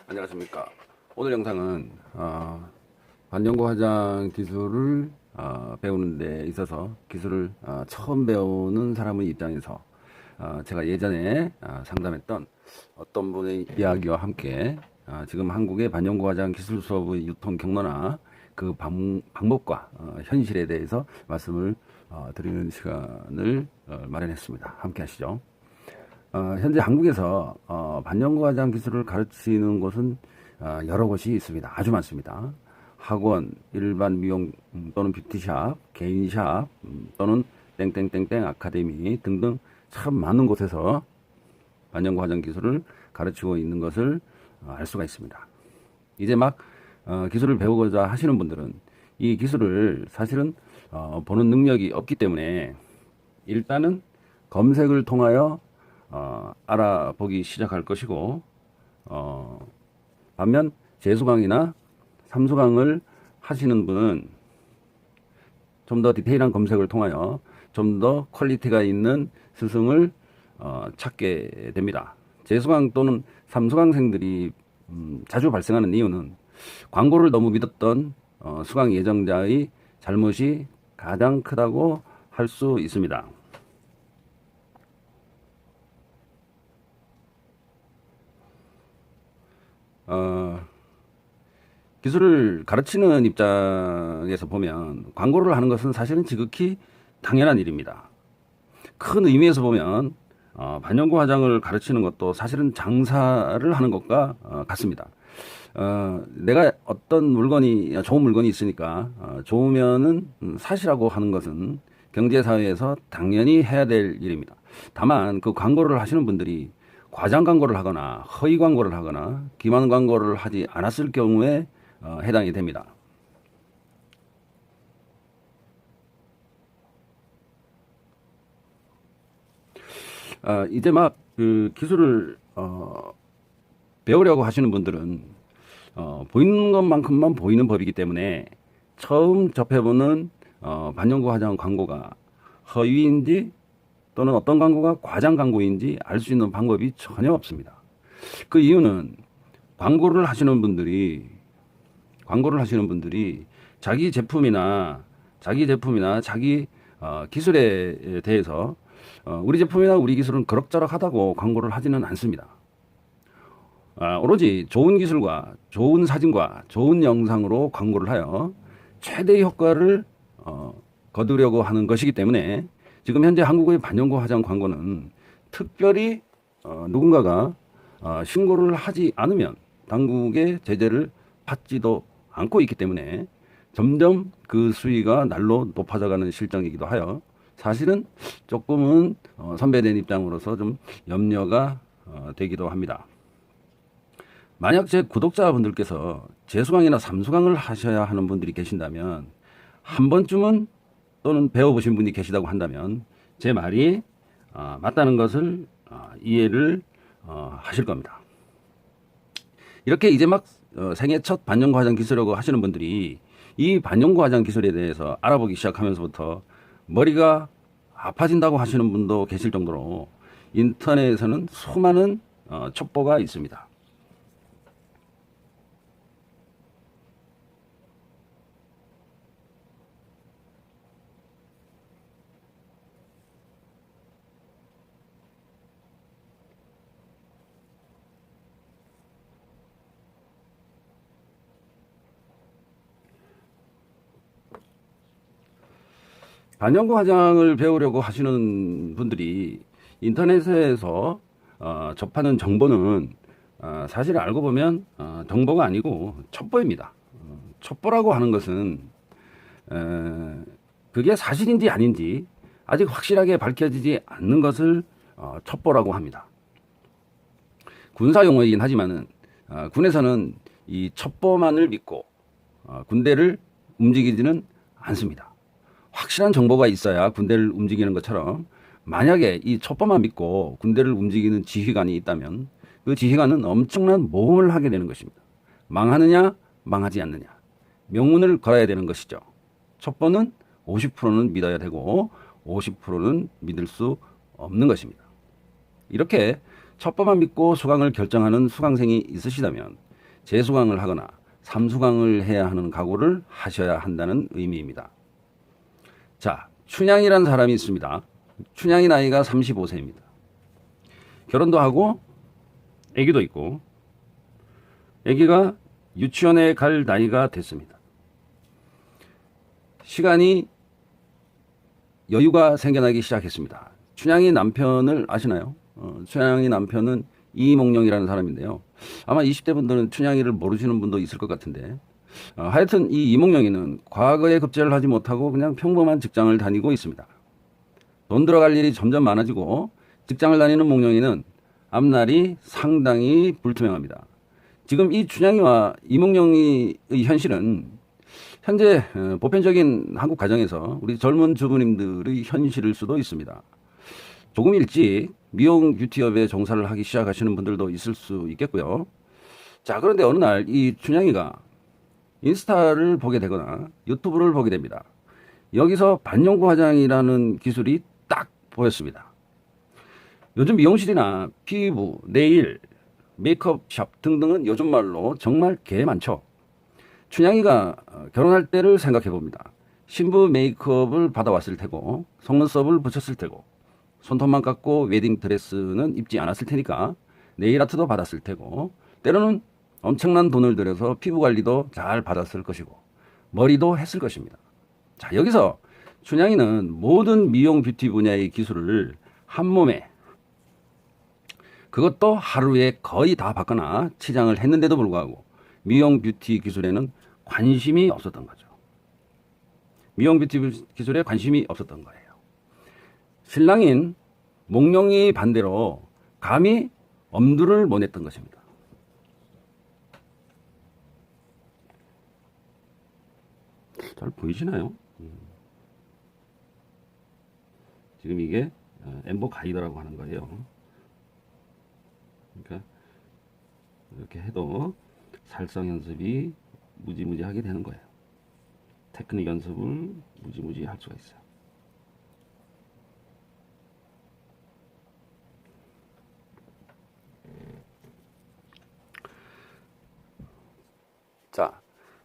안녕하십니까. 오늘 영상은 반영구 화장 기술을 배우는 데 있어서 기술을 처음 배우는 사람의 입장에서 제가 예전에 상담했던 어떤 분의 이야기와 함께 지금 한국의 반영구 화장 기술 수업의 유통 경로나 그 방법과 현실에 대해서 말씀을 드리는 시간을 마련했습니다. 함께 하시죠. 현재 한국에서 반영구 화장 기술을 가르치는 곳은 여러 곳이 있습니다. 아주 많습니다. 학원, 일반 미용 또는 뷰티샵, 개인샵 또는 땡땡땡땡 아카데미 등등 참 많은 곳에서 반영구 화장 기술을 가르치고 있는 것을 알 수가 있습니다. 이제 막 기술을 배우고자 하시는 분들은 이 기술을 사실은 보는 능력이 없기 때문에 일단은 검색을 통하여 알아보기 시작할 것이고, 반면 재수강이나 삼수강을 하시는 분은 좀 더 디테일한 검색을 통하여 좀 더 퀄리티가 있는 스승을 찾게 됩니다. 재수강 또는 삼수강생들이 자주 발생하는 이유는 광고를 너무 믿었던 수강 예정자의 잘못이 가장 크다고 할 수 있습니다. 기술을 가르치는 입장에서 보면 광고를 하는 것은 사실은 지극히 당연한 일입니다. 큰 의미에서 보면 반영구 화장을 가르치는 것도 사실은 장사를 하는 것과 같습니다. 내가 어떤 물건이 좋은 물건이 있으니까 좋으면은 사시라고 하는 것은 경제사회에서 당연히 해야 될 일입니다. 다만 그 광고를 하시는 분들이 과장 광고를 하거나 허위 광고를 하거나 기만 광고를 하지 않았을 경우에 해당이 됩니다. 이제 막 그 기술을 배우려고 하시는 분들은 보이는 것만큼만 보이는 법이기 때문에 처음 접해보는 반영구 화장 광고가 허위인지 또는 어떤 광고가 과장 광고인지 알 수 있는 방법이 전혀 없습니다. 그 이유는 광고를 하시는 분들이 자기 제품이나 자기 기술에 대해서 우리 제품이나 우리 기술은 그럭저럭하다고 광고를 하지는 않습니다. 오로지 좋은 기술과 좋은 사진과 좋은 영상으로 광고를 하여 최대의 효과를 거두려고 하는 것이기 때문에 지금 현재 한국의 반영구 화장 광고는 특별히 누군가가 신고를 하지 않으면 당국의 제재를 받지도 않고 있기 때문에 점점 그 수위가 날로 높아져가는 실정이기도 하여 사실은 조금은 선배된 입장으로서 좀 염려가 되기도 합니다. 만약 제 구독자분들께서 재수강이나 삼수강을 하셔야 하는 분들이 계신다면 한 번쯤은 또는 배워보신 분이 계시다고 한다면 제 말이 맞다는 것을 이해를 하실 겁니다. 이렇게 이제 막 생애 첫 반영구 화장 기술이라고 하시는 분들이 이 반영구 화장 기술에 대해서 알아보기 시작하면서부터 머리가 아파진다고 하시는 분도 계실 정도로 인터넷에서는 수많은 첩보가 있습니다. 반영구 화장을 배우려고 하시는 분들이 인터넷에서 접하는 정보는 사실 알고 보면 정보가 아니고 첩보입니다. 첩보라고 하는 것은 그게 사실인지 아닌지 아직 확실하게 밝혀지지 않는 것을 첩보라고 합니다. 군사 용어이긴 하지만은 군에서는 이 첩보만을 믿고 군대를 움직이지는 않습니다. 확실한 정보가 있어야 군대를 움직이는 것처럼 만약에 이 첩보만 믿고 군대를 움직이는 지휘관이 있다면 그 지휘관은 엄청난 모험을 하게 되는 것입니다. 망하느냐 망하지 않느냐 명운을 걸어야 되는 것이죠. 첩보는 50%는 믿어야 되고 50%는 믿을 수 없는 것입니다. 이렇게 첩보만 믿고 수강을 결정하는 수강생이 있으시다면 재수강을 하거나 삼수강을 해야 하는 각오를 하셔야 한다는 의미입니다. 자, 춘향이라는 사람이 있습니다. 춘향이 나이가 35세입니다. 결혼도 하고 아기도 있고 아기가 유치원에 갈 나이가 됐습니다. 시간이 여유가 생겨나기 시작했습니다. 춘향이 남편을 아시나요? 춘향이 남편은 이몽룡이라는 사람인데요. 아마 20대 분들은 춘향이를 모르시는 분도 있을 것 같은데 하여튼 이 이몽룡이는 과거에 급제를 하지 못하고 그냥 평범한 직장을 다니고 있습니다. 돈 들어갈 일이 점점 많아지고 직장을 다니는 몽룡이는 앞날이 상당히 불투명합니다. 지금 이 춘향이와 이몽룡의 현실은 현재 보편적인 한국 가정에서 우리 젊은 주부님들의 현실일 수도 있습니다. 조금 일찍 미용 뷰티업에 종사를 하기 시작하시는 분들도 있을 수 있겠고요. 자, 그런데 어느 날 이 춘향이가 인스타를 보게 되거나 유튜브를 보게 됩니다. 여기서 반영구 화장이라는 기술이 딱 보였습니다. 요즘 미용실이나 피부, 네일, 메이크업샵 등등은 요즘 말로 정말 개 많죠. 춘향이가 결혼할 때를 생각해 봅니다. 신부 메이크업을 받아왔을 테고 속눈썹을 붙였을 테고 손톱만 깎고 웨딩 드레스는 입지 않았을 테니까 네일 아트도 받았을 테고 때로는 엄청난 돈을 들여서 피부 관리도 잘 받았을 것이고 머리도 했을 것입니다. 자, 여기서 춘향이는 모든 미용 뷰티 분야의 기술을 한 몸에 그것도 하루에 거의 다 받거나 치장을 했는데도 불구하고 미용 뷰티 기술에는 관심이 없었던 거죠. 미용 뷰티 기술에 관심이 없었던 거예요. 신랑인 몽룡이 반대로 감히 엄두를 못 냈던 것입니다. 잘 보이시나요? 지금 이게 엠보 가이더라고 하는 거예요. 그러니까 이렇게 해도 살성 연습이 무지무지하게 되는 거예요. 테크닉 연습을 무지무지 할 수가 있어요. 자,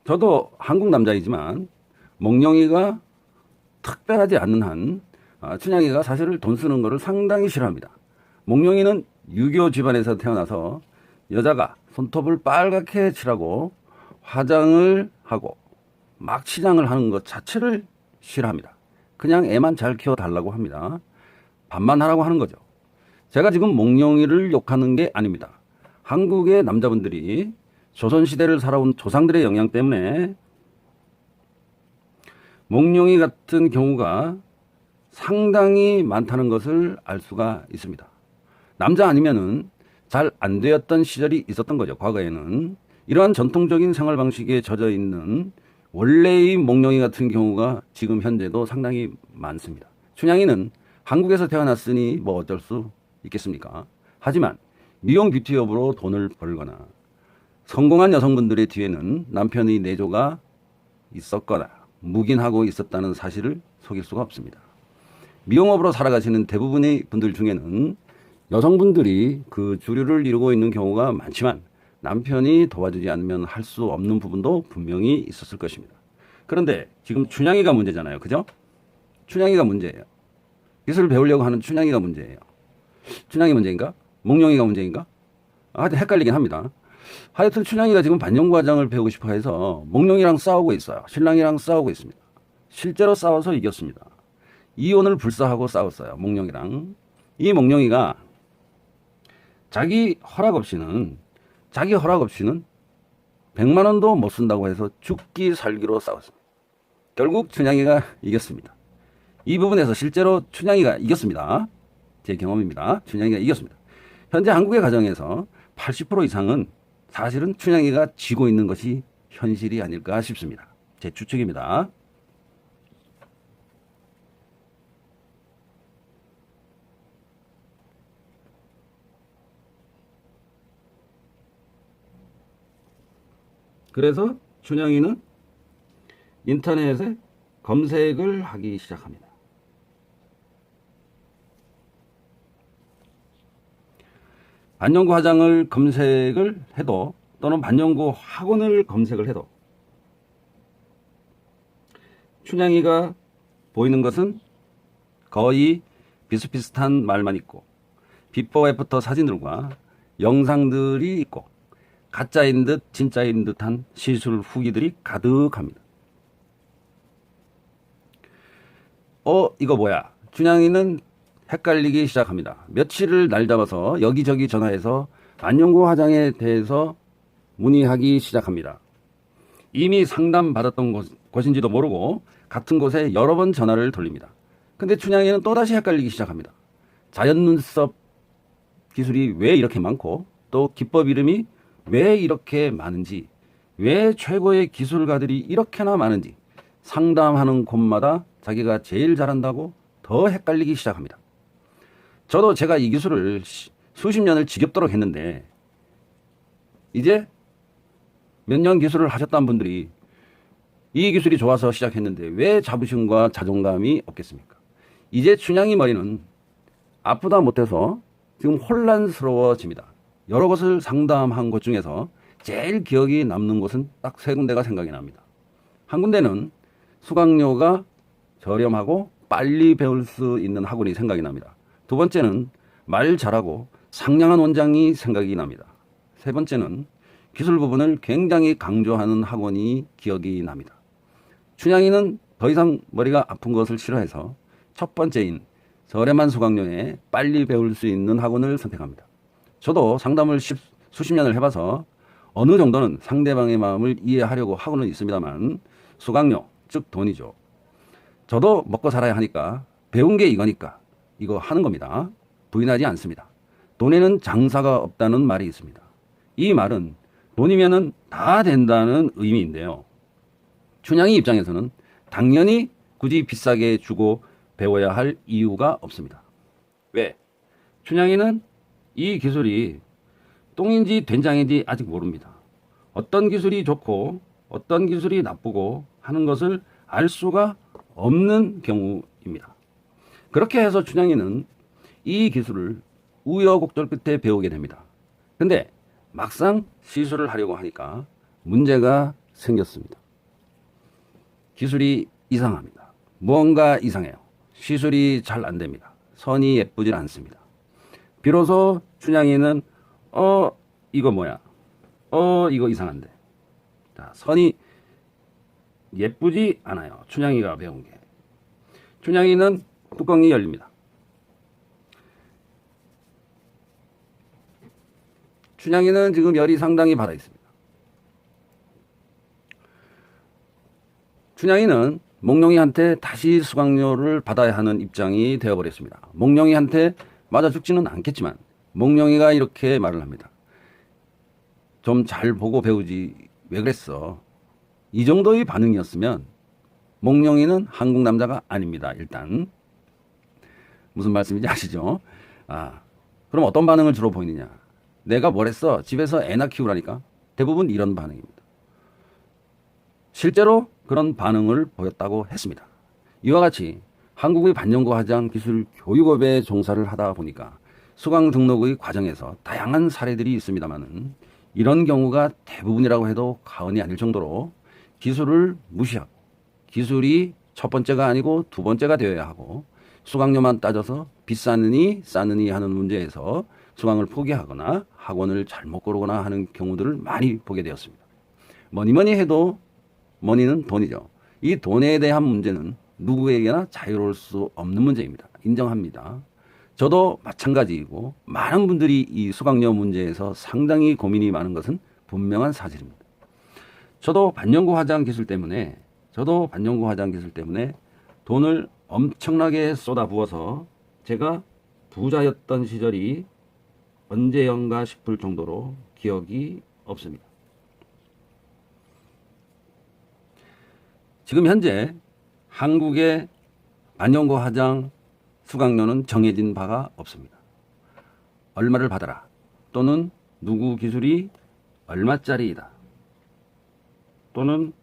저도 한국 남자이지만 몽룡이가 특별하지 않는 한 춘향이가 사실 돈 쓰는 거를 상당히 싫어합니다. 몽룡이는 유교 집안에서 태어나서 여자가 손톱을 빨갛게 칠하고 화장을 하고 막 치장을 하는 것 자체를 싫어합니다. 그냥 애만 잘 키워달라고 합니다. 반만 하라고 하는 거죠. 제가 지금 몽룡이를 욕하는 게 아닙니다. 한국의 남자분들이 조선시대를 살아온 조상들의 영향 때문에 몽룡이 같은 경우가 상당히 많다는 것을 알 수가 있습니다. 남자 아니면은 잘 안 되었던 시절이 있었던 거죠. 과거에는 이러한 전통적인 생활 방식에 젖어 있는 원래의 몽룡이 같은 경우가 지금 현재도 상당히 많습니다. 춘향이는 한국에서 태어났으니 뭐 어쩔 수 있겠습니까? 하지만 미용 뷰티업으로 돈을 벌거나 성공한 여성분들의 뒤에는 남편의 내조가 있었거나 묵인하고 있었다는 사실을 속일 수가 없습니다. 미용업으로 살아가시는 대부분의 분들 중에는 여성분들이 그 주류를 이루고 있는 경우가 많지만 남편이 도와주지 않으면 할 수 없는 부분도 분명히 있었을 것입니다. 그런데 지금 춘향이가 문제잖아요. 그죠? 춘향이가 문제예요. 기술을 배우려고 하는 춘향이가 문제예요. 춘향이 문제인가? 몽룡이가 문제인가? 하여튼 헷갈리긴 합니다. 하여튼 춘향이가 지금 반영구 화장을 배우고 싶어 해서 몽룡이랑 싸우고 있어요. 신랑이랑 싸우고 있습니다. 실제로 싸워서 이겼습니다. 이혼을 불사하고 싸웠어요. 몽룡이랑. 이 몽룡이가 자기 허락 없이는 100만 원도 못 쓴다고 해서 죽기 살기로 싸웠습니다. 결국 춘향이가 이겼습니다. 이 부분에서 실제로 춘향이가 이겼습니다. 제 경험입니다. 춘향이가 이겼습니다. 현재 한국의 가정에서 80% 이상은 사실은 춘향이가 지고 있는 것이 현실이 아닐까 싶습니다. 제 추측입니다. 그래서 춘향이는 인터넷에 검색을 하기 시작합니다. 반영구 화장을 검색을 해도 또는 반영고 학원을 검색을 해도 춘향이가 보이는 것은 거의 비슷비슷한 말만 있고 비포 애프터 사진들과 영상들이 있고 가짜인 듯 진짜인 듯한 시술 후기들이 가득합니다. 이거 뭐야? 춘향이는 헷갈리기 시작합니다. 며칠을 날 잡아서 여기저기 전화해서 안영구 화장에 대해서 문의하기 시작합니다. 이미 상담받았던 곳인지도 모르고 같은 곳에 여러 번 전화를 돌립니다. 근데 춘향이는 또다시 헷갈리기 시작합니다. 자연 눈썹 기술이 왜 이렇게 많고 또 기법 이름이 왜 이렇게 많은지, 왜 최고의 기술가들이 이렇게나 많은지 상담하는 곳마다 자기가 제일 잘한다고 더 헷갈리기 시작합니다. 저도 제가 이 기술을 수십 년을 지겹도록 했는데 이제 몇 년 기술을 하셨다는 분들이 이 기술이 좋아서 시작했는데 왜 자부심과 자존감이 없겠습니까? 이제 춘향이 머리는 아프다 못해서 지금 혼란스러워집니다. 여러 것을 상담한 것 중에서 제일 기억이 남는 곳은 딱 세 군데가 생각이 납니다. 한 군데는 수강료가 저렴하고 빨리 배울 수 있는 학원이 생각이 납니다. 두 번째는 말 잘하고 상냥한 원장이 생각이 납니다. 세 번째는 기술 부분을 굉장히 강조하는 학원이 기억이 납니다. 춘향이는 더 이상 머리가 아픈 것을 싫어해서 첫 번째인 저렴한 수강료에 빨리 배울 수 있는 학원을 선택합니다. 저도 상담을 수십 년을 해봐서 어느 정도는 상대방의 마음을 이해하려고 하고는 있습니다만 수강료, 즉 돈이죠. 저도 먹고 살아야 하니까 배운 게 이거니까 이거 하는 겁니다. 부인하지 않습니다. 돈에는 장사가 없다는 말이 있습니다. 이 말은 돈이면은 다 된다는 의미인데요. 춘향이 입장에서는 당연히 굳이 비싸게 주고 배워야 할 이유가 없습니다. 왜? 춘향이는 이 기술이 똥인지 된장인지 아직 모릅니다. 어떤 기술이 좋고 어떤 기술이 나쁘고 하는 것을 알 수가 없는 경우입니다. 그렇게 해서 춘향이는 이 기술을 우여곡절 끝에 배우게 됩니다. 근데 막상 시술을 하려고 하니까 문제가 생겼습니다. 기술이 이상합니다. 무언가 이상해요. 시술이 잘 안 됩니다. 선이 예쁘질 않습니다. 비로소 춘향이는 이거 뭐야? 이거 이상한데. 자, 선이 예쁘지 않아요. 춘향이가 배운 게. 춘향이는 뚜껑이 열립니다. 춘향이는 지금 열이 상당히 받아 있습니다. 춘향이는 몽룡이한테 다시 수강료를 받아야 하는 입장이 되어버렸습니다. 몽룡이한테 맞아 죽지는 않겠지만 몽룡이가 이렇게 말을 합니다. 좀 잘 보고 배우지 왜 그랬어? 이 정도의 반응이었으면 몽룡이는 한국 남자가 아닙니다. 일단 무슨 말씀인지 아시죠? 그럼 어떤 반응을 주로 보이느냐? 내가 뭘 했어? 집에서 애나 키우라니까? 대부분 이런 반응입니다. 실제로 그런 반응을 보였다고 했습니다. 이와 같이 한국의 반영고 화장 기술 교육업에 종사를 하다 보니까 수강 등록의 과정에서 다양한 사례들이 있습니다만은 이런 경우가 대부분이라고 해도 과언이 아닐 정도로 기술을 무시하고 기술이 첫 번째가 아니고 두 번째가 되어야 하고 수강료만 따져서 비싸느니 싸느니 하는 문제에서 수강을 포기하거나 학원을 잘못 고르거나 하는 경우들을 많이 보게 되었습니다. 뭐니 해도 머니는 돈이죠. 이 돈에 대한 문제는 누구에게나 자유로울 수 없는 문제입니다. 인정합니다. 저도 마찬가지이고 많은 분들이 이 수강료 문제에서 상당히 고민이 많은 것은 분명한 사실입니다. 저도 반영고 화장 기술 때문에 돈을 엄청나게 쏟아부어서 제가 부자였던 시절이 언제였는가 싶을 정도로 기억이 없습니다. 지금 현재 한국의 반영고 화장 수강료는 정해진 바가 없습니다. 얼마를 받아라 또는 누구 기술이 얼마짜리이다 또는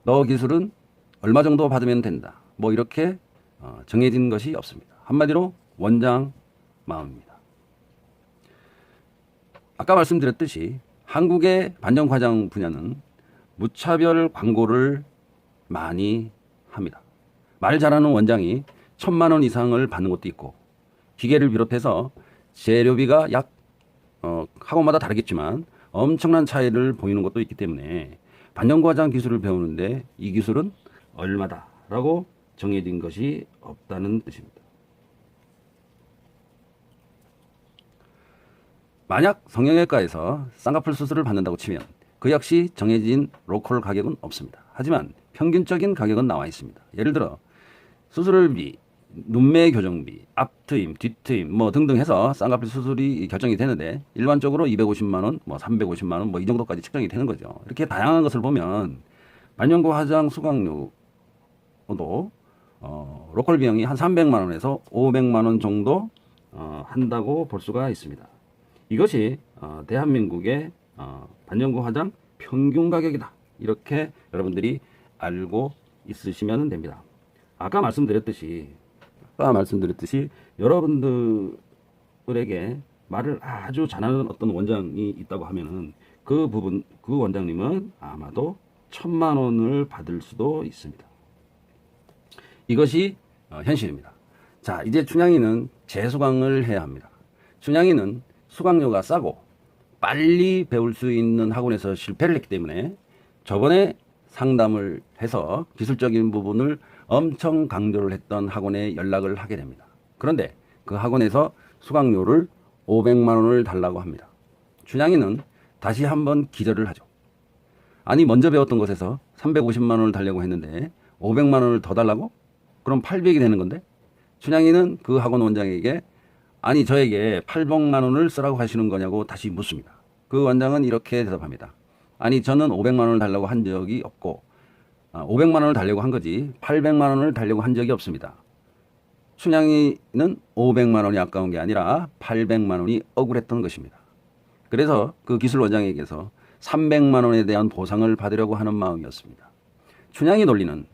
너 기술은 얼마 정도 받으면 된다 뭐 이렇게 정해진 것이 없습니다. 한마디로 원장 마음입니다. 아까 말씀드렸듯이 한국의 반정화장 분야는 무차별 광고를 많이 합니다. 말 잘하는 원장이 1,000만 원 이상을 받는 것도 있고, 기계를 비롯해서 재료비가 약 학원마다 다르겠지만 엄청난 차이를 보이는 것도 있기 때문에 반영과장 기술을 배우는데 이 기술은 얼마다라고 정해진 것이 없다는 뜻입니다. 만약 성형외과에서 쌍꺼풀 수술을 받는다고 치면 그 역시 정해진 로컬 가격은 없습니다. 하지만 평균적인 가격은 나와 있습니다. 예를 들어 수술비, 눈매 교정비, 앞트임, 뒤트임 뭐 등등 해서 쌍꺼풀 수술이 결정이 되는데 일반적으로 250만 원, 뭐 350만 원, 뭐 이 정도까지 측정이 되는 거죠. 이렇게 다양한 것을 보면 반영구 화장 수강료도 로컬 비용이 한 300만 원에서 500만 원 정도 한다고 볼 수가 있습니다. 이것이 대한민국의 반영구 화장 평균 가격이다. 이렇게 여러분들이 알고 있으시면 됩니다. 아까 말씀드렸듯이 여러분들에게 말을 아주 잘하는 어떤 원장이 있다고 하면은 그 원장님은 아마도 1,000만 원을 받을 수도 있습니다. 이것이 현실입니다. 자, 이제 춘향이는 재수강을 해야 합니다. 춘향이는 수강료가 싸고 빨리 배울 수 있는 학원에서 실패를 했기 때문에 저번에 상담을 해서 기술적인 부분을 엄청 강조를 했던 학원에 연락을 하게 됩니다. 그런데 그 학원에서 수강료를 500만 원을 달라고 합니다. 춘향이는 다시 한번 기절을 하죠. 아니 먼저 배웠던 곳에서 350만 원을 달라고 했는데 500만 원을 더 달라고? 그럼 800이 되는 건데? 춘향이는 그 학원 원장에게 아니 저에게 800만 원을 쓰라고 하시는 거냐고 다시 묻습니다. 그 원장은 이렇게 대답합니다. 아니 저는 500만 원을 달라고 한 적이 없고 500만 원을 달려고 한 거지 800만 원을 달려고 한 적이 없습니다. 춘향이는 500만 원이 아까운 게 아니라 800만 원이 억울했던 것입니다. 그래서 그 기술 원장에게서 300만 원에 대한 보상을 받으려고 하는 마음이었습니다. 춘향이 논리는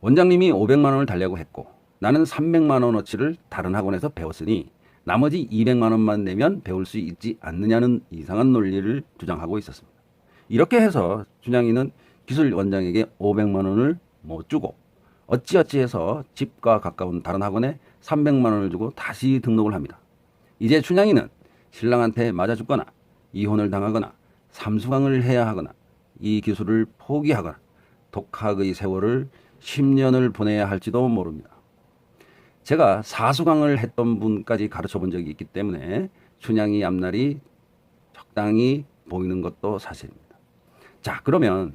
원장님이 500만 원을 달려고 했고 나는 300만 원어치를 다른 학원에서 배웠으니 나머지 200만 원만 내면 배울 수 있지 않느냐는 이상한 논리를 주장하고 있었습니다. 이렇게 해서 춘향이는 기술 원장에게 500만 원을 못 주고 어찌어찌해서 집과 가까운 다른 학원에 300만 원을 주고 다시 등록을 합니다. 이제 춘향이는 신랑한테 맞아 죽거나 이혼을 당하거나 삼수강을 해야 하거나 이 기술을 포기하거나 독학의 세월을 10년을 보내야 할지도 모릅니다. 제가 4수강을 했던 분까지 가르쳐 본 적이 있기 때문에 춘향이 앞날이 적당히 보이는 것도 사실입니다. 자, 그러면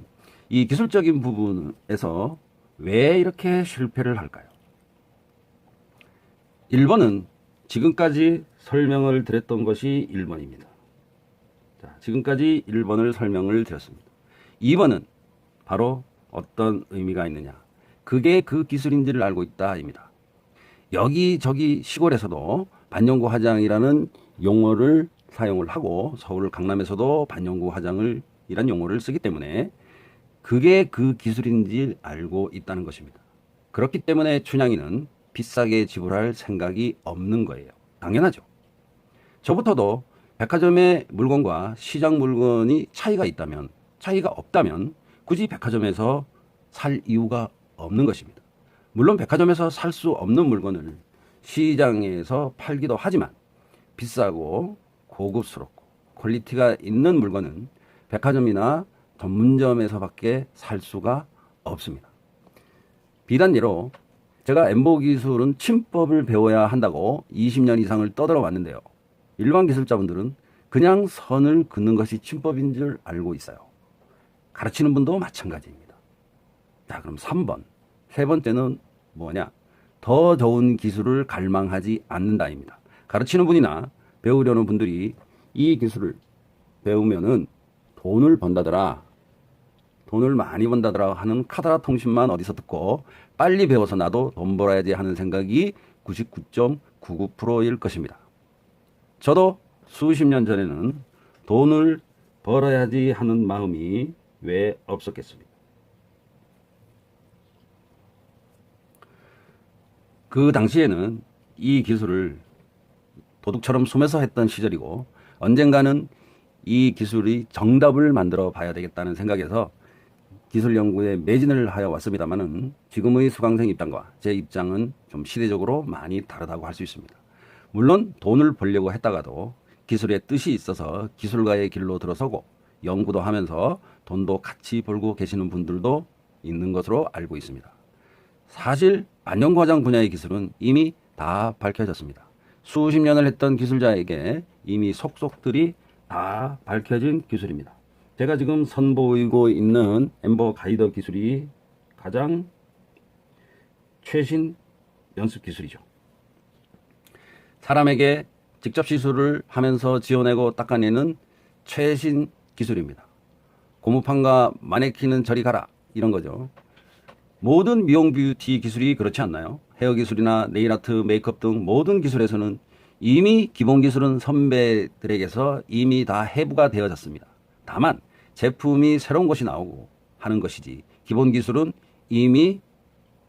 이 기술적인 부분에서 왜 이렇게 실패를 할까요? 1번은 지금까지 설명을 드렸던 것이 1번입니다. 자, 지금까지 1번을 설명을 드렸습니다. 2번은 바로 어떤 의미가 있느냐. 그게 그 기술인지를 알고 있다입니다. 여기저기 시골에서도 반영구 화장이라는 용어를 사용을 하고 서울 강남에서도 반영구 화장을 이란 용어를 쓰기 때문에 그게 그 기술인지 알고 있다는 것입니다. 그렇기 때문에 춘향이는 비싸게 지불할 생각이 없는 거예요. 당연하죠. 저부터도 백화점의 물건과 시장 물건이 차이가 없다면 굳이 백화점에서 살 이유가 없는 것입니다. 물론 백화점에서 살 수 없는 물건을 시장에서 팔기도 하지만 비싸고 고급스럽고 퀄리티가 있는 물건은 백화점이나 전문점에서밖에 살 수가 없습니다. 비단계로 제가 엠보 기술은 침법을 배워야 한다고 20년 이상을 떠들어 왔는데요. 일반 기술자분들은 그냥 선을 긋는 것이 침법인 줄 알고 있어요. 가르치는 분도 마찬가지입니다. 자, 그럼 3번. 세 번째는 뭐냐? 더 좋은 기술을 갈망하지 않는다입니다. 가르치는 분이나 배우려는 분들이 이 기술을 배우면은 돈을 번다더라, 돈을 많이 번다더라 하는 카더라 통신만 어디서 듣고 빨리 배워서 나도 돈 벌어야지 하는 생각이 99.99%일 것입니다. 저도 수십 년 전에는 돈을 벌어야지 하는 마음이 왜 없었겠습니까? 그 당시에는 이 기술을 도둑처럼 숨어서 했던 시절이고 언젠가는 이 기술이 정답을 만들어 봐야 되겠다는 생각에서 기술 연구에 매진을 하여 왔습니다만은 지금의 수강생 입장과 제 입장은 좀 시대적으로 많이 다르다고 할 수 있습니다. 물론 돈을 벌려고 했다가도 기술에 뜻이 있어서 기술가의 길로 들어서고 연구도 하면서 돈도 같이 벌고 계시는 분들도 있는 것으로 알고 있습니다. 사실 반영과장 분야의 기술은 이미 다 밝혀졌습니다. 수십 년을 했던 기술자에게 이미 속속들이 다 밝혀진 기술입니다. 제가 지금 선보이고 있는 엠버 가이더 기술이 가장 최신 연습 기술이죠. 사람에게 직접 시술을 하면서 지어내고 닦아내는 최신 기술입니다. 고무판과 마네킹은 저리 가라, 이런 거죠. 모든 미용 뷰티 기술이 그렇지 않나요? 헤어 기술이나 네일 아트, 메이크업 등 모든 기술에서는 이미 기본 기술은 선배들에게서 이미 다 해부가 되어졌습니다. 다만 제품이 새로운 것이 나오고 하는 것이지 기본 기술은 이미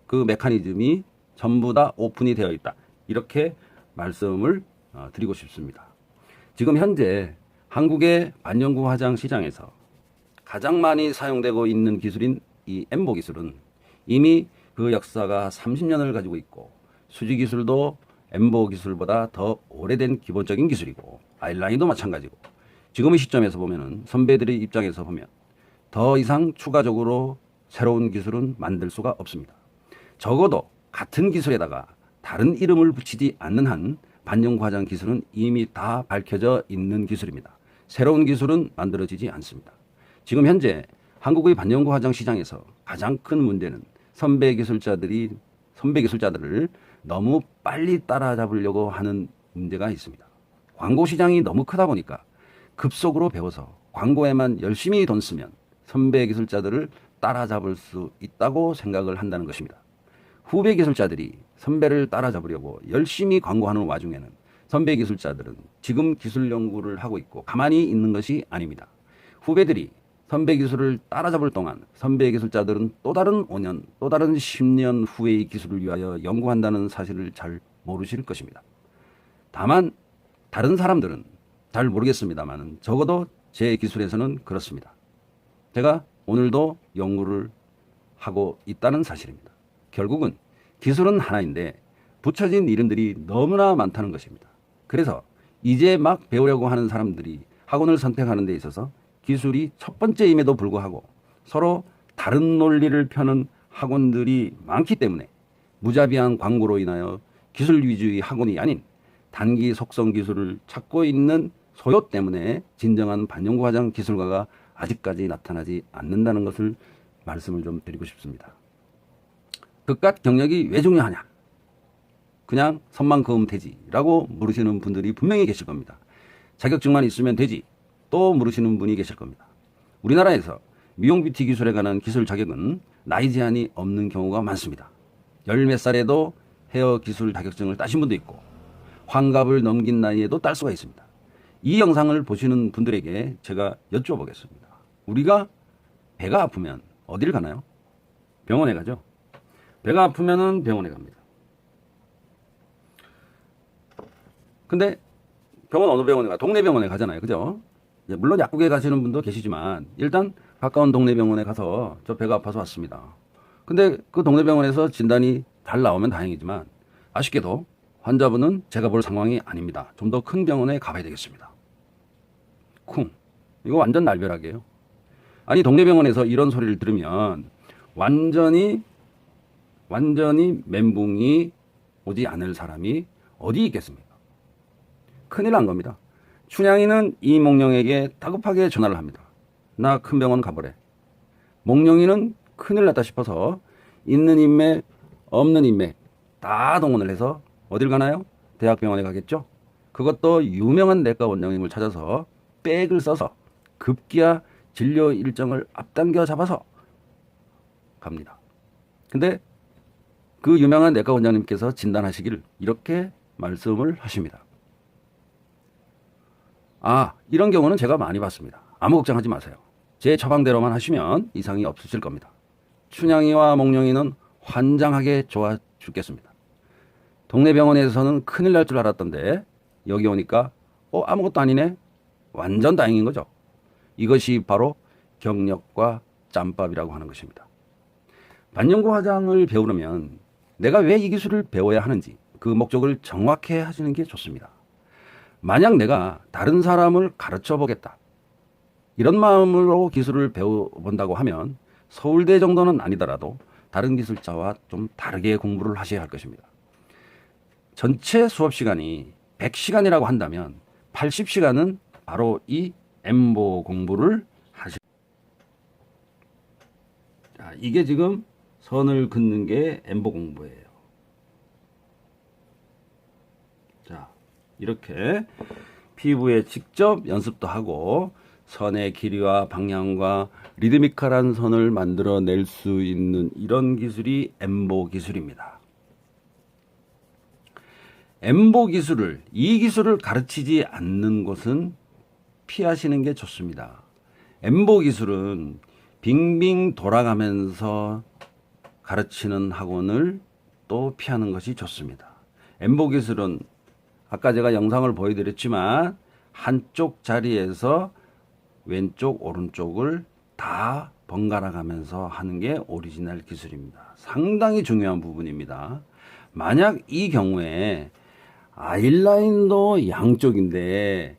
그 메커니즘이 전부 다 오픈이 되어 있다, 이렇게 말씀을 드리고 싶습니다. 지금 현재 한국의 반영구 화장 시장에서 가장 많이 사용되고 있는 기술인 이 엠보 기술은 이미 그 역사가 30년을 가지고 있고 수지 기술도 엠보 기술보다 더 오래된 기본적인 기술이고 아이라인도 마찬가지고 지금의 시점에서 보면은 선배들의 입장에서 보면 더 이상 추가적으로 새로운 기술은 만들 수가 없습니다. 적어도 같은 기술에다가 다른 이름을 붙이지 않는 한 반영구 화장 기술은 이미 다 밝혀져 있는 기술입니다. 새로운 기술은 만들어지지 않습니다. 지금 현재 한국의 반영구 화장 시장에서 가장 큰 문제는 선배 기술자들을 너무 빨리 따라잡으려고 하는 문제가 있습니다. 광고 시장이 너무 크다 보니까 급속으로 배워서 광고에만 열심히 돈 쓰면 선배 기술자들을 따라잡을 수 있다고 생각을 한다는 것입니다. 후배 기술자들이 선배를 따라잡으려고 열심히 광고하는 와중에는 선배 기술자들은 지금 기술 연구를 하고 있고 가만히 있는 것이 아닙니다. 후배들이 선배 기술을 따라잡을 동안 선배 기술자들은 또 다른 5년, 또 다른 10년 후의 기술을 위하여 연구한다는 사실을 잘 모르실 것입니다. 다만 다른 사람들은 잘 모르겠습니다만 적어도 제 기술에서는 그렇습니다. 제가 오늘도 연구를 하고 있다는 사실입니다. 결국은 기술은 하나인데 붙여진 이름들이 너무나 많다는 것입니다. 그래서 이제 막 배우려고 하는 사람들이 학원을 선택하는 데 있어서 기술이 첫 번째임에도 불구하고 서로 다른 논리를 펴는 학원들이 많기 때문에 무자비한 광고로 인하여 기술 위주의 학원이 아닌 단기 속성 기술을 찾고 있는 소요 때문에 진정한 반영구 화장 기술가가 아직까지 나타나지 않는다는 것을 말씀을 좀 드리고 싶습니다. 그깟 경력이 왜 중요하냐? 그냥 선만 그으면 되지 라고 물으시는 분들이 분명히 계실 겁니다. 자격증만 있으면 되지 또 물으시는 분이 계실 겁니다. 우리나라에서 미용 뷰티 기술에 관한 기술 자격은 나이 제한이 없는 경우가 많습니다. 열 몇 살에도 헤어 기술 자격증을 따신 분도 있고 환갑을 넘긴 나이에도 딸 수가 있습니다. 이 영상을 보시는 분들에게 제가 여쭤보겠습니다. 우리가 배가 아프면 어디를 가나요? 병원에 가죠. 배가 아프면은 병원에 갑니다. 근데 병원 어느 병원에 가? 동네 병원에 가잖아요. 그죠? 물론 약국에 가시는 분도 계시지만 일단 가까운 동네 병원에 가서 저 배가 아파서 왔습니다. 근데 그 동네 병원에서 진단이 잘 나오면 다행이지만 아쉽게도 환자분은 제가 볼 상황이 아닙니다. 좀 더 큰 병원에 가봐야 되겠습니다. 쿵. 이거 완전 날벼락이에요. 아니 동네 병원에서 이런 소리를 들으면 완전히 멘붕이 오지 않을 사람이 어디 있겠습니까? 큰일 난 겁니다. 춘향이는 이 몽룡에게 다급하게 전화를 합니다. 나 큰 병원 가보래. 몽룡이는 큰일 났다 싶어서 있는 인맥 없는 인맥 다 동원을 해서 어딜 가나요? 대학병원에 가겠죠. 그것도 유명한 내과 원장님을 찾아서 백을 써서 급기야 진료 일정을 앞당겨 잡아서 갑니다. 근데 그 유명한 내과 원장님께서 진단하시기를 이렇게 말씀을 하십니다. 이런 경우는 제가 많이 봤습니다. 아무 걱정하지 마세요. 제 처방대로만 하시면 이상이 없으실 겁니다. 춘향이와 몽룡이는 환장하게 좋아 죽겠습니다. 동네 병원에서는 큰일 날 줄 알았던데 여기 오니까 아무것도 아니네. 완전 다행인 거죠. 이것이 바로 경력과 짬밥이라고 하는 것입니다. 반영구 화장을 배우려면 내가 왜 이 기술을 배워야 하는지 그 목적을 정확히 하시는 게 좋습니다. 만약 내가 다른 사람을 가르쳐 보겠다, 이런 마음으로 기술을 배워본다고 하면 서울대 정도는 아니더라도 다른 기술자와 좀 다르게 공부를 하셔야 할 것입니다. 전체 수업 시간이 100시간이라고 한다면 80시간은 바로 이 엠보 공부를 하시고, 자, 이게 지금 선을 긋는 게 엠보 공부예요. 자, 이렇게 피부에 직접 연습도 하고 선의 길이와 방향과 리드미컬한 선을 만들어낼 수 있는 이런 기술이 엠보 기술입니다. 엠보 기술을, 이 기술을 가르치지 않는 곳은 피하시는 게 좋습니다. 엠보 기술은 빙빙 돌아가면서 가르치는 학원을 또 피하는 것이 좋습니다. 엠보 기술은 아까 제가 영상을 보여드렸지만 한쪽 자리에서 왼쪽 오른쪽을 다 번갈아 가면서 하는 게 오리지널 기술입니다. 상당히 중요한 부분입니다. 만약 이 경우에 아이라인도 양쪽인데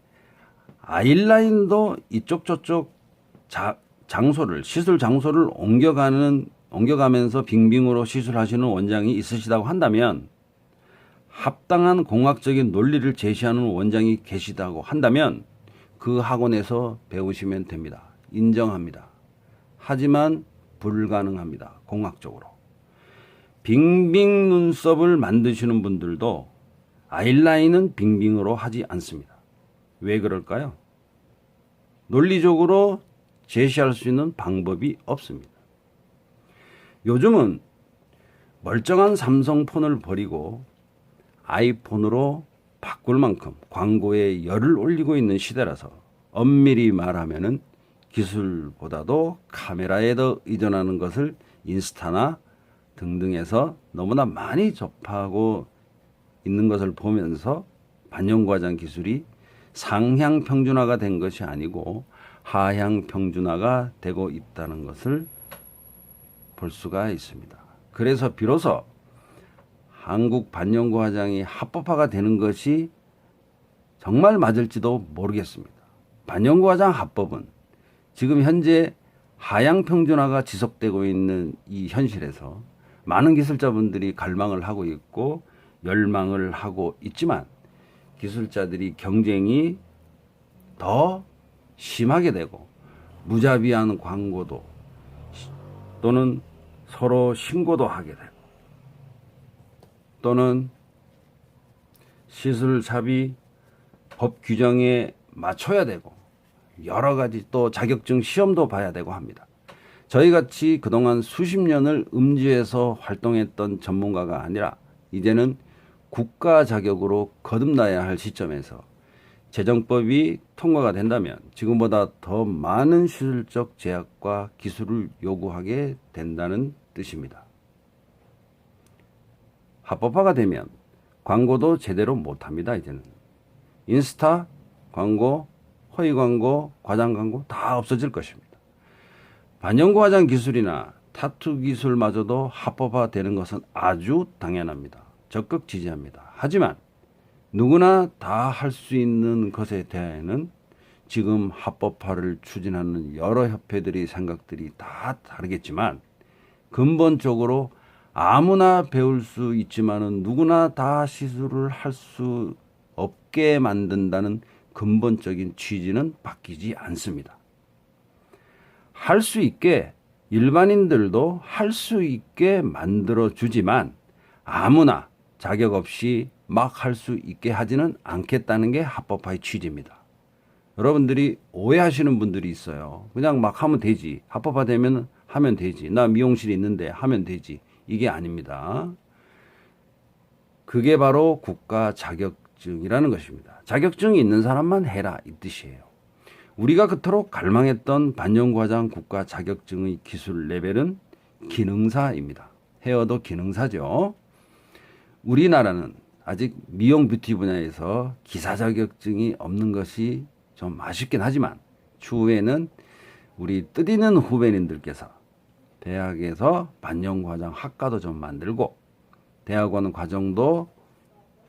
아이라인도 이쪽 저쪽 장소를, 시술 장소를 옮겨가면서 빙빙으로 시술하시는 원장이 있으시다고 한다면, 합당한 공학적인 논리를 제시하는 원장이 계시다고 한다면 그 학원에서 배우시면 됩니다. 인정합니다. 하지만 불가능합니다. 공학적으로. 빙빙 눈썹을 만드시는 분들도 아이라인은 빙빙으로 하지 않습니다. 왜 그럴까요? 논리적으로 제시할 수 있는 방법이 없습니다. 요즘은 멀쩡한 삼성폰을 버리고 아이폰으로 바꿀 만큼 광고에 열을 올리고 있는 시대라서 엄밀히 말하면은 기술보다도 카메라에 더 의존하는 것을 인스타나 등등에서 너무나 많이 접하고 있는 것을 보면서 반영구 화장 기술이 상향 평준화가 된 것이 아니고 하향 평준화가 되고 있다는 것을 볼 수가 있습니다. 그래서 비로소 한국 반영구 화장이 합법화가 되는 것이 정말 맞을지도 모르겠습니다. 반영구 화장 합법은 지금 현재 하향 평준화가 지속되고 있는 이 현실에서 많은 기술자분들이 갈망을 하고 있고 열망을 하고 있지만, 기술자들이 경쟁이 더 심하게 되고 무자비한 광고도 또는 서로 신고도 하게 되고 또는 시술샵이 법 규정에 맞춰야 되고 여러 가지 또 자격증 시험도 봐야 되고 합니다. 저희같이 그동안 수십 년을 음지에서 활동했던 전문가가 아니라 이제는 국가 자격으로 거듭나야 할 시점에서 재정법이 통과가 된다면 지금보다 더 많은 시술적 제약과 기술을 요구하게 된다는 뜻입니다. 합법화가 되면 광고도 제대로 못합니다. 이제는 인스타 광고, 허위 광고, 과장 광고 다 없어질 것입니다. 반영구 화장 기술이나 타투 기술마저도 합법화되는 것은 아주 당연합니다. 적극 지지합니다. 하지만 누구나 다 할 수 있는 것에 대해서는 지금 합법화를 추진하는 여러 협회들의 생각들이 다 다르겠지만, 근본적으로 아무나 배울 수 있지만은 누구나 다 시술을 할 수 없게 만든다는 근본적인 취지는 바뀌지 않습니다. 할 수 있게, 일반인들도 할 수 있게 만들어주지만 아무나 자격 없이 막 할 수 있게 하지는 않겠다는 게 합법화의 취지입니다. 여러분들이 오해하시는 분들이 있어요. 그냥 막 하면 되지. 합법화되면 하면 되지. 나 미용실이 있는데 하면 되지. 이게 아닙니다. 그게 바로 국가 자격증이라는 것입니다. 자격증이 있는 사람만 해라, 이 뜻이에요. 우리가 그토록 갈망했던 반영구 화장 국가 자격증의 기술 레벨은 기능사입니다. 헤어도 기능사죠. 우리나라는 아직 미용 뷰티 분야에서 기사 자격증이 없는 것이 좀 아쉽긴 하지만 추후에는 우리 뜻있는 후배님들께서 대학에서 반영과정 학과도 좀 만들고 대학원 과정도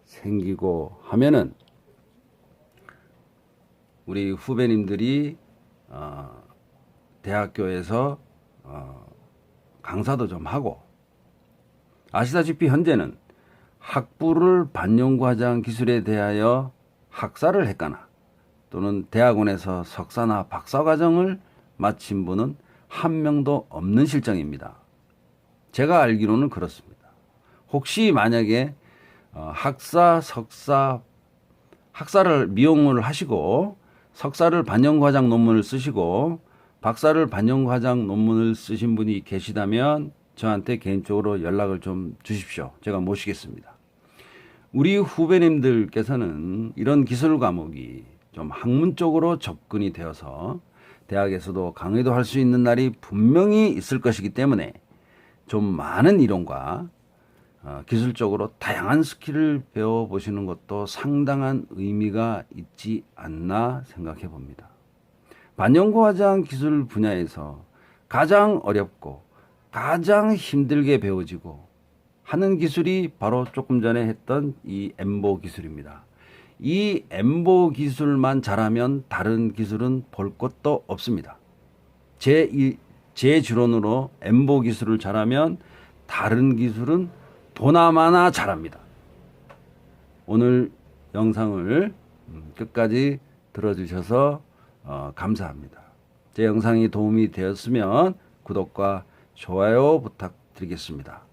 생기고 하면은 우리 후배님들이 대학교에서 강사도 좀 하고, 아시다시피 현재는 학부를 반영과정 기술에 대하여 학사를 했거나 또는 대학원에서 석사나 박사과정을 마친 분은 한 명도 없는 실정입니다. 제가 알기로는 그렇습니다. 혹시 만약에 학사, 석사, 학사를 미용을 하시고 석사를 반영과정 논문을 쓰시고 박사를 반영과정 논문을 쓰신 분이 계시다면 저한테 개인적으로 연락을 좀 주십시오. 제가 모시겠습니다. 우리 후배님들께서는 이런 기술 과목이 좀 학문적으로 접근이 되어서 대학에서도 강의도 할 수 있는 날이 분명히 있을 것이기 때문에 좀 많은 이론과 기술적으로 다양한 스킬을 배워보시는 것도 상당한 의미가 있지 않나 생각해 봅니다. 반영과정 기술 분야에서 가장 어렵고 가장 힘들게 배워지고 하는 기술이 바로 조금 전에 했던 이 엠보 기술입니다. 이 엠보 기술만 잘하면 다른 기술은 볼 것도 없습니다. 제 주론으로 엠보 기술을 잘하면 다른 기술은 보나마나 잘합니다. 오늘 영상을 끝까지 들어주셔서 감사합니다. 제 영상이 도움이 되었으면 구독과 좋아요 부탁드리겠습니다.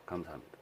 감사합니다.